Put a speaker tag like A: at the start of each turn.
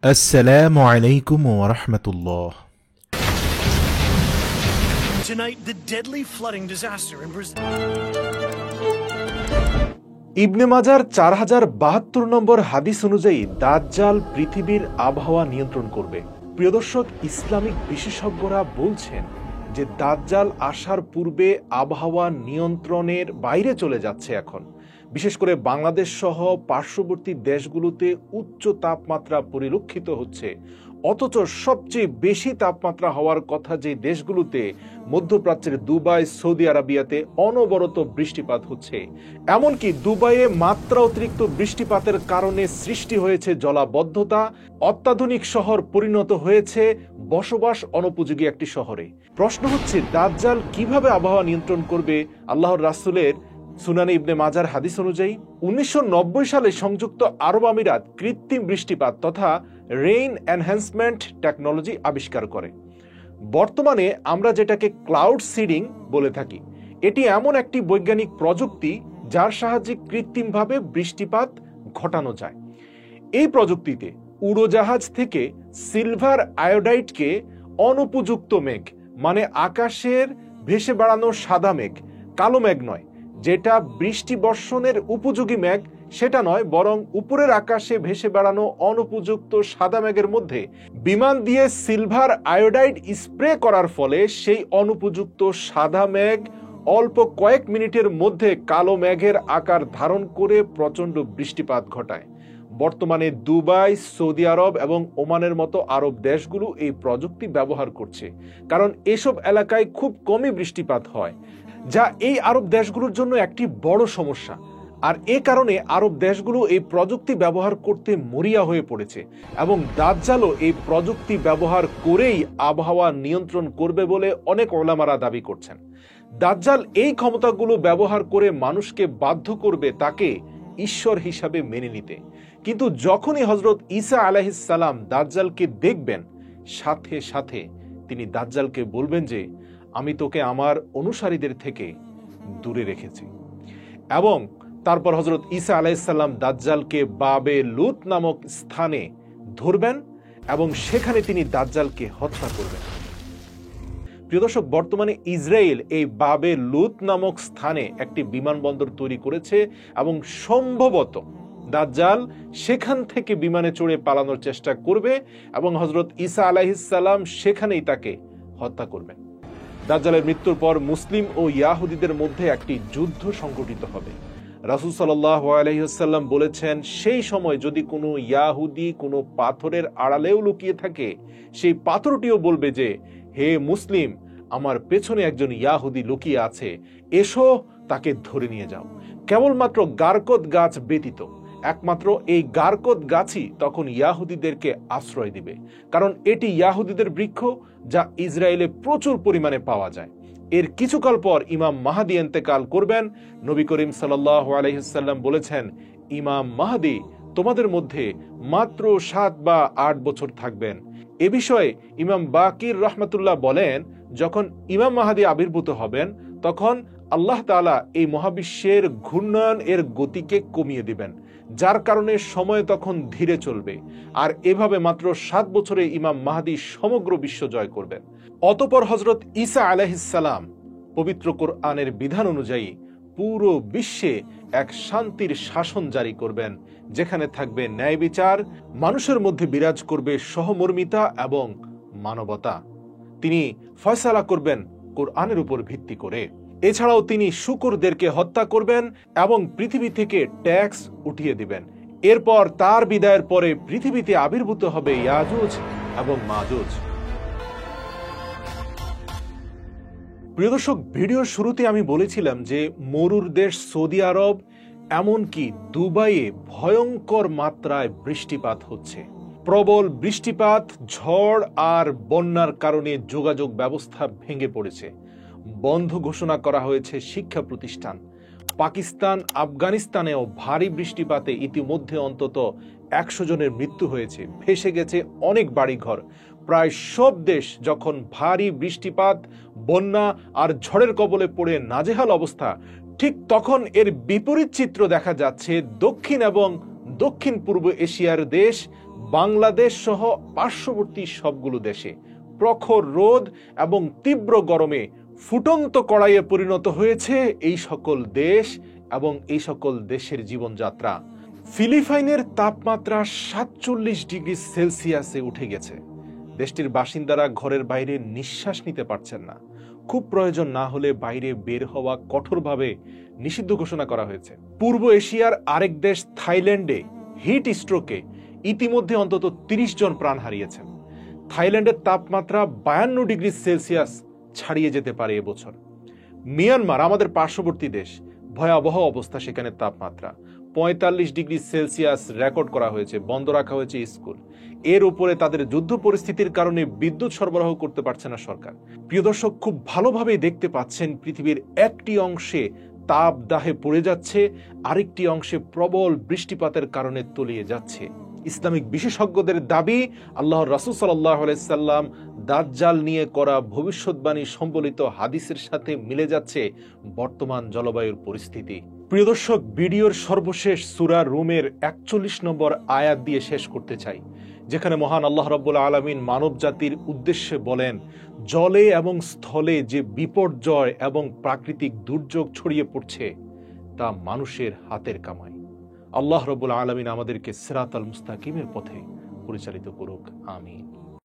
A: Assalamu alaikum wa rahmatullah.
B: Tonight, the deadly flooding disaster in Brazil.
C: ইবনে মাজার 4072 নম্বর হাদিস অনুযায়ী দাজ্জাল পৃথিবীর আবহাওয়া নিয়ন্ত্রণ করবে। প্রিয় দর্শক, ইসলামিক বিশেষজ্ঞরা বলছেন যে দাজ্জাল আসার পূর্বে আবহাওয়া নিয়ন্ত্রণের বাইরে চলে যাচ্ছে এখন। বিশেষ করে বাংলাদেশ সহ পার্শ্ববর্তী দেশগুলোতে উচ্চ তাপমাত্রা পরিলক্ষিত হচ্ছে, অথচ সবচেয়ে বেশি তাপমাত্রা হওয়ার কথা যে দেশগুলোতে মধ্যপ্রাচ্যের দুবাই, সৌদি আরবিয়াতে অনবরত বৃষ্টিপাত হচ্ছে। এমনকি দুবাইয়ে মাত্রা অতিরিক্ত বৃষ্টিপাতের কারণে সৃষ্টি হয়েছে জলাবদ্ধতা, অত্যাধুনিক শহর পরিণত হয়েছে বসবাস অনুপযোগী একটি শহরে। প্রশ্ন হচ্ছে, দাজ্জাল কিভাবে আবহাওয়া নিয়ন্ত্রণ করবে? আল্লাহর রাসূলের সুনানে ইবনে মাজার হাদিস অনুযায়ী 1990 সালে সংযুক্ত আরব আমিরাত কৃত্রিম বৃষ্টিপাত তথা রেইন এনহ্যান্সমেন্ট টেকনোলজি আবিষ্কার করে। বর্তমানে আমরা যেটাকে ক্লাউড সিডিং বলে থাকি, এটি এমন একটি বৈজ্ঞানিক প্রযুক্তি যার সাহায্যে কৃত্রিমভাবে বৃষ্টিপাত ঘটানো যায়। এই প্রযুক্তিতে উড়োজাহাজ থেকে সিলভার আয়োডাইডকে অনুপযুক্ত মেঘ, মানে আকাশের ভেসে বেড়ানো সাদা মেঘ, কালো মেঘ নয়, যেটা বৃষ্টি বর্ষণের উপযোগী মেঘ সেটা নয়, বরং উপরের আকাশে ভেসে বেড়ানো অনুপযুক্ত সাদা মেঘের মধ্যে বিমান দিয়ে সিলভার আয়োডাইড স্প্রে করার ফলে সেই অনুপযুক্ত সাদা মেঘ অল্প কয়েক মিনিটের মধ্যে কালো মেঘের আকার ধারণ করে প্রচণ্ড বৃষ্টিপাত ঘটায়। বর্তমানে দুবাই, সৌদি আরব এবং ওমানের মতো আরব দেশগুলো এই প্রযুক্তি ব্যবহার করছে, কারণ এসব এলাকায় খুব কমই বৃষ্টিপাত হয়, যা এই আরব দেশগুলোর জন্য একটি বড় সমস্যা। আর এ কারণে আরব দেশগুলো এই প্রযুক্তি ব্যবহার করতে মরিয়া হয়ে পড়েছে এবং দাজ্জালও এই প্রযুক্তি ব্যবহার করেই আবহাওয়া নিয়ন্ত্রণ করবে বলে অনেক ওলামারা দাবি করছেন। দাজ্জাল এই ক্ষমতাগুলো ব্যবহার করে মানুষকে বাধ্য করবে তাকে ঈশ্বর হিসাবে মেনে নিতে। কিন্তু যখনই হযরত ঈসা আলাইহিস সালাম দাজ্জালকে দেখবেন, সাথে সাথে তিনি দাজ্জালকে বলবেন যে আমি তোকে আমার অনুসারীদের থেকে দূরে রেখেছি। এবং তারপর হযরত ঈসা আলাইহিস সালাম দাজ্জালকে বাবে লুত নামক স্থানে ধরবেন এবং সেখানে তিনি দাজ্জালকে হত্যা করবেন। প্রিয় দর্শক, বর্তমানে ইসরায়েল এই বাবে লুত নামক স্থানে একটি বিমানবন্দর তৈরি করেছে এবং সম্ভবত দাজ্জাল সেখান থেকে বিমানে চড়ে পালানোর চেষ্টা করবে এবং হযরত ঈসা আলাইহিস সালাম সেখানেই তাকে হত্যা করবেন। দাজ্জালের মৃত্যুর পর মুসলিম ও ইয়াহুদীদের মধ্যে একটি যুদ্ধ সংঘটিত হবে। রাসূল সাল্লাল্লাহু আলাইহি ওয়াসাল্লাম বলেছেন, সেই সময় যদি কোনো ইয়াহুদী কোনো পাথরের আড়ালেও লুকিয়ে থাকে, সেই পাথরটিও বলবে যে হে মুসলিম, আমার পেছনে একজন ইয়াহুদী লুকিয়ে আছে, এসো তাকে ধরে নিয়ে যাও। কেবলমাত্র গারকত গাছ ব্যতীত একমাত্র এই গারকত গাছই তখন ইয়াহুদীদেরকে আশ্রয় দিবে, কারণ এটি ইয়াহুদীদের বৃক্ষ যা ইসরায়েলে প্রচুর পরিমাণে পাওয়া যায়। এর কিছুকাল পর ইমাম মাহদী ইন্তেকাল করবেন। নবী করিম সাল্লাল্লাহু আলাইহি ওয়াসাল্লাম বলেছেন, ইমাম মাহদী তোমাদের মধ্যে মাত্র 7 বা 8 বছর থাকবেন। এ বিষয়ে ইমাম বাকির রহমাতুল্লাহ বলেন, যখন ইমাম মাহদী আবির্ভূত হবেন তখন আল্লাহ তাআলা এই মহাবিশ্বের ঘূর্ণয়ন এর গতিকে কমিয়ে দিবেন, যার কারণে সময় তখন ধীরে চলবে। আর এভাবে মাত্র 7 বছরে ইমাম মাহদী সমগ্র বিশ্ব জয় করবেন। অতঃপর হযরত ঈসা আলাইহিস সালাম পবিত্র কোরআনের বিধান অনুযায়ী পুরো বিশ্বে এক শান্তির শাসন জারি করবেন, যেখানে থাকবে ন্যায় বিচার, মানুষের মধ্যে বিরাজ করবে সহমর্মিতা এবং মানবতা। তিনি ফয়সালা করবেন কোরআনের উপর ভিত্তি করে। এছাড়াও তিনি শুকরদেরকে হত্যা করবেন এবং পৃথিবী থেকে ট্যাক্স উঠিয়ে দিবেন। এরপর তার বিদায়ের পরে পৃথিবীতে আবির্ভূত হবে ইয়াজুজ এবং মাজুজ। প্রিয় দর্শক, ভিডিওর শুরুতে আমি বলেছিলাম যে মরুর দেশ সৌদি আরব, এমনকি দুবাইয়ে ভয়ঙ্কর মাত্রায় বৃষ্টিপাত হচ্ছে। প্রবল বৃষ্টিপাত, ঝড় আর বন্যার কারণে যোগাযোগ ব্যবস্থা ভেঙে পড়েছে। বন্ধ ঘোষণা করা হয়েছে শিক্ষা প্রতিষ্ঠান। পাকিস্তান, আফগানিস্তানেও ভারী বৃষ্টিপাতে ইতিমধ্যে অন্তত 100 জনের মৃত্যু হয়েছে, ভেসে গেছে অনেক বাড়িঘর। প্রায় সব দেশ যখন ভারী বৃষ্টিপাত, বন্যা আর ঝড়ের কবলে পড়ে নাজেহাল অবস্থা, ঠিক তখন এর বিপরীত চিত্র দেখা যাচ্ছে দক্ষিণ এবং দক্ষিণ পূর্ব এশিয়ার দেশ বাংলাদেশ সহ পার্শ্ববর্তী সবগুলো দেশে প্রখর রোদ এবং তীব্র গরমে ফুটন্ত কড়াইয়ে পরিণত হয়েছে এই সকল দেশ এবং এই সকল দেশের জীবনযাত্রা। ফিলিপাইনের তাপমাত্রা 47 ডিগ্রি সেলসিয়াসে উঠে গেছে। দেশটির বাসিন্দারা ঘরের বাইরে নিঃশ্বাস নিতে পারছেন না। খুব প্রয়োজন না হলে বাইরে বের হওয়া কঠোরভাবে নিষিদ্ধ ঘোষণা করা হয়েছে। পূর্ব এশিয়ার আরেক দেশ থাইল্যান্ডে হিট স্ট্রোকে ইতিমধ্যে অন্তত 30 জন প্রাণ হারিয়েছেন। থাইল্যান্ডের তাপমাত্রা 52 ডিগ্রি সেলসিয়াস ছাড়িয়ে যেতে পারে এবছর। মিয়ানমার, আমাদের পার্শ্ববর্তী দেশ, ভয়াবহ অবস্থা সেখানে তাপমাত্রা 45 ডিগ্রি সেলসিয়াস রেকর্ড করা হয়েছে। বন্ধ রাখা হয়েছে স্কুল। এর উপরে তাদের যুদ্ধ পরিস্থিতির কারণে বিদ্যুৎ সরবরাহ করতে পারছে না সরকার। প্রিয় দর্শক, খুব ভালোভাবেই দেখতে পাচ্ছেন পৃথিবীর একটি অংশে তাপদাহে পড়ে যাচ্ছে, আরেকটি অংশে প্রবল বৃষ্টিপাতের কারণে তলিয়ে যাচ্ছে। ইসলামিক বিশেষজ্ঞদের দাবি আল্লাহর রাসূল সাল্লাল্লাহু আলাইহি সাল্লাম দাজ্জাল নিয়ে করা ভবিষ্যৎবাণী সম্বলিত হাদিসের সাথে মিলে যাচ্ছে বর্তমান জলবায়ুর পরিস্থিতি। প্রিয় দর্শক, ভিডিওর সর্বশেষ সূরা রুমের 41 নম্বর আয়াত দিয়ে শেষ করতে চাই, যেখানে মহান আল্লাহ রাব্বুল আলামিন মানব জাতির উদ্দেশ্যে বলেন, জলে এবং স্থলে যে বিপর্যয় এবং প্রাকৃতিক দুর্যোগ ছড়িয়ে পড়ছে তা মানুষের হাতের কামাই। আল্লাহ রাব্বুল আলামিন আমাদেরকে সিরাতাল মুস্তাকিমের পথে পরিচালিত করুক। আমিন।